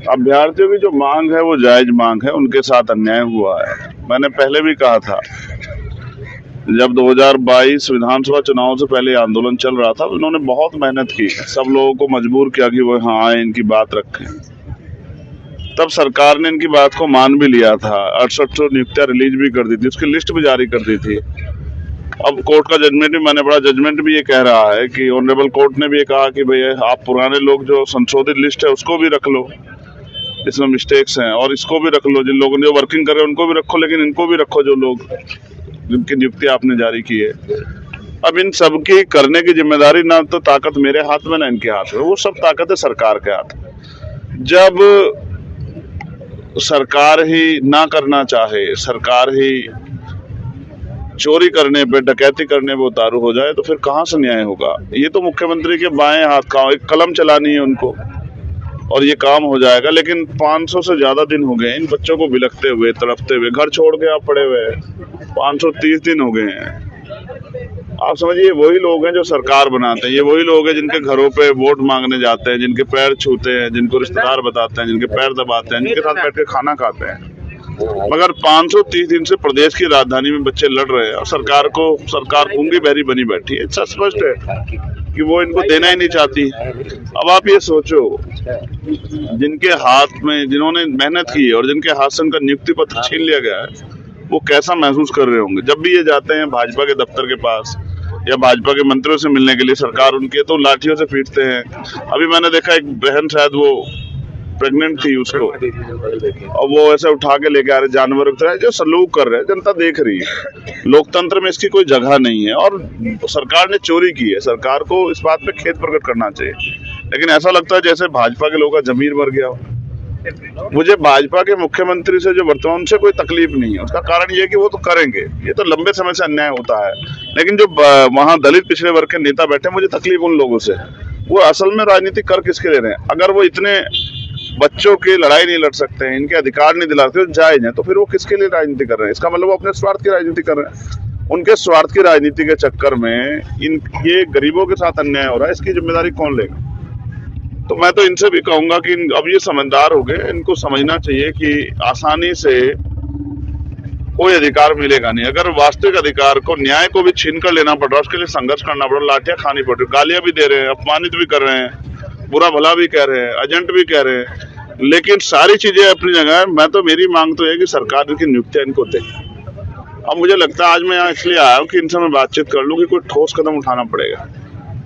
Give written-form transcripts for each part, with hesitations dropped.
अभ्यर्थियों की जो मांग है वो जायज मांग है, उनके साथ अन्याय हुआ है। मैंने पहले भी कहा था, जब 2022 विधानसभा चुनाव से पहले आंदोलन चल रहा था, उन्होंने बहुत मेहनत की, सब लोगों को मजबूर किया कि वो यहाँ आए, इनकी बात रखें। तब सरकार ने इनकी बात को मान भी लिया था, 68 नियुक्तियां रिलीज भी कर दी थी, उसकी लिस्ट भी जारी कर दी थी। अब कोर्ट का जजमेंट भी मैंने पढ़ा, जजमेंट भी ये कह रहा है कि ऑनरेबल कोर्ट ने भी ये कहा कि भैया आप पुराने लोग जो संशोधित लिस्ट है उसको भी रख लो, इसमें मिस्टेक्स हैं, और इसको भी रख लो, जिन लोगों ने जो वर्किंग कर रहे हैं उनको भी रखो, लेकिन इनको भी रखो जो लोग जिनकी नियुक्ति आपने जारी की है। अब इन सब की करने की जिम्मेदारी ना तो ताकत मेरे हाथ में ना इनके हाथ में, वो सब ताकत है सरकार के हाथ में। जब सरकार ही ना करना चाहे, सरकार ही चोरी करने पे, डकैती करने पे उतारू हो जाए, तो फिर कहां से न्याय होगा। ये तो मुख्यमंत्री के बाएं हाथ का एक कलम चलानी है उनको, और ये काम हो जाएगा। लेकिन 500 से ज्यादा दिन हो गए इन बच्चों को बिलखते हुए, तड़पते हुए, घर छोड़ के आप पड़े हुए हैं, 530 दिन हो गए हैं। आप समझिए, वही लोग हैं जो सरकार बनाते हैं, ये वही लोग हैं जिनके घरों पे वोट मांगने जाते हैं, जिनके पैर छूते हैं, जिनको रिश्तेदार बताते हैं, जिनके पैर दबाते हैं, जिनके साथ बैठ के खाना खाते हैं। मगर 530 दिन से प्रदेश की राजधानी में बच्चे लड़ रहे हैं, और सरकार गूंगी बहरी बनी बैठी है। स्पष्ट है कि वो इनको देना ही नहीं चाहती। अब आप ये सोचो, जिनके हाथ में, जिन्होंने मेहनत की है और जिनके हाथ से उनका नियुक्ति पत्र छीन लिया गया है, वो कैसा महसूस कर रहे होंगे। जब भी ये जाते हैं भाजपा के दफ्तर के पास या भाजपा के मंत्रियों से मिलने के लिए सरकार उनके, तो लाठियों से पीटते हैं। अभी मैंने देखा एक बहन, शायद वो प्रेग्नेंट थी, उसको और वो ऐसे उठा के लेके आ रहे, जानवर की तरह जो सलूक कर रहे हैं, जनता देख रही है। लोकतंत्र में इसकी कोई जगह नहीं है, और सरकार ने चोरी की है। सरकार को इस बात पे खेद प्रकट करना चाहिए, लेकिन ऐसा लगता है जैसे भाजपा के लोगों का जमीर मर गया हो। मुझे भाजपा के मुख्यमंत्री से जो वर्तमान से कोई तकलीफ नहीं है, उसका कारण ये है कि वो तो करेंगे, ये तो लंबे समय से अन्याय होता है। लेकिन जो वहां दलित पिछड़े वर्ग के नेता बैठे, मुझे तकलीफ उन लोगों से। वो असल में राजनीति कर किसके ले रहे हैं। अगर वो इतने बच्चों की लड़ाई नहीं लड़ सकते हैं, इनके अधिकार नहीं दिलाते, तो जायज है, तो फिर वो किसके लिए राजनीति कर रहे हैं। इसका मतलब वो अपने स्वार्थ की राजनीति कर रहे हैं। उनके स्वार्थ की राजनीति के चक्कर में ये गरीबों के साथ अन्याय हो रहा है, इसकी जिम्मेदारी कौन लेगा। तो मैं तो इनसे भी कहूंगा कि अब ये समझदार हो गए, इनको समझना चाहिए कि आसानी से कोई अधिकार मिलेगा नहीं। अगर वास्तविक अधिकार को, न्याय को भी छीन कर लेना पड़ रहा है, उसके लिए संघर्ष करना पड़ रहा है, लाठियां खानी पड़ रही, गालियां भी दे रहे हैं, अपमानित भी कर रहे हैं, बुरा भला भी कह रहे हैं, एजेंट भी कह रहे हैं, लेकिन सारी चीजें अपनी जगह है। मैं तो, मेरी मांग तो है कि सरकार की नियुक्तियां इनको दे। अब मुझे लगता है आज मैं यहाँ इसलिए आया हूँ कि इनसे मैं बातचीत कर लूँ कि कोई ठोस कदम उठाना पड़ेगा।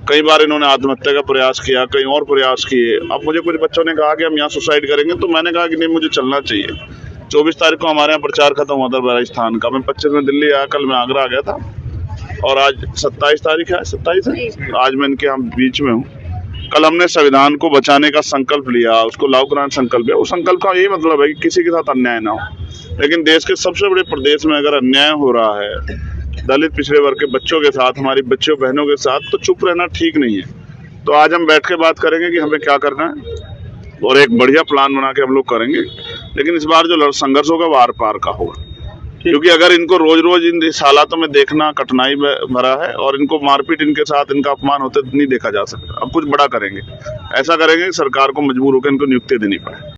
कई बार इन्होंने आत्महत्या का प्रयास किया, कई और प्रयास किए। अब मुझे कुछ बच्चों ने कहा कि हम यहाँ सुसाइड करेंगे, तो मैंने कहा कि नहीं, मुझे चलना चाहिए। 24 तारीख को हमारे यहाँ प्रचार खत्म हुआ था राजस्थान का, मैं 25 में दिल्ली आया, कल मैं आगरा आ गया था, और आज 27 तारीख है, 27 है, आज मैं इनके यहाँ बीच में हूँ। कल हमने संविधान को बचाने का संकल्प लिया, उसको लागू कराने का संकल्प लिया। उस संकल्प का यही मतलब है कि किसी के साथ अन्याय ना हो। लेकिन देश के सबसे बड़े प्रदेश में अगर अन्याय हो रहा है दलित पिछड़े वर्ग के बच्चों के साथ, हमारी बच्चियों बहनों के साथ, तो चुप रहना ठीक नहीं है। तो आज हम बैठ के बात करेंगे कि हमें क्या करना है, और एक बढ़िया प्लान बना के हम लोग करेंगे। लेकिन इस बार जो संघर्ष होगा वो आर पार का होगा, क्योंकि अगर इनको रोज रोज इन हालातों में देखना कठिनाई भरा है, और इनको मारपीट, इनके साथ इनका अपमान होते नहीं देखा जा सकता। अब कुछ बड़ा करेंगे, ऐसा करेंगे कि सरकार को मजबूर होकर इनको नियुक्ति देनी पड़े।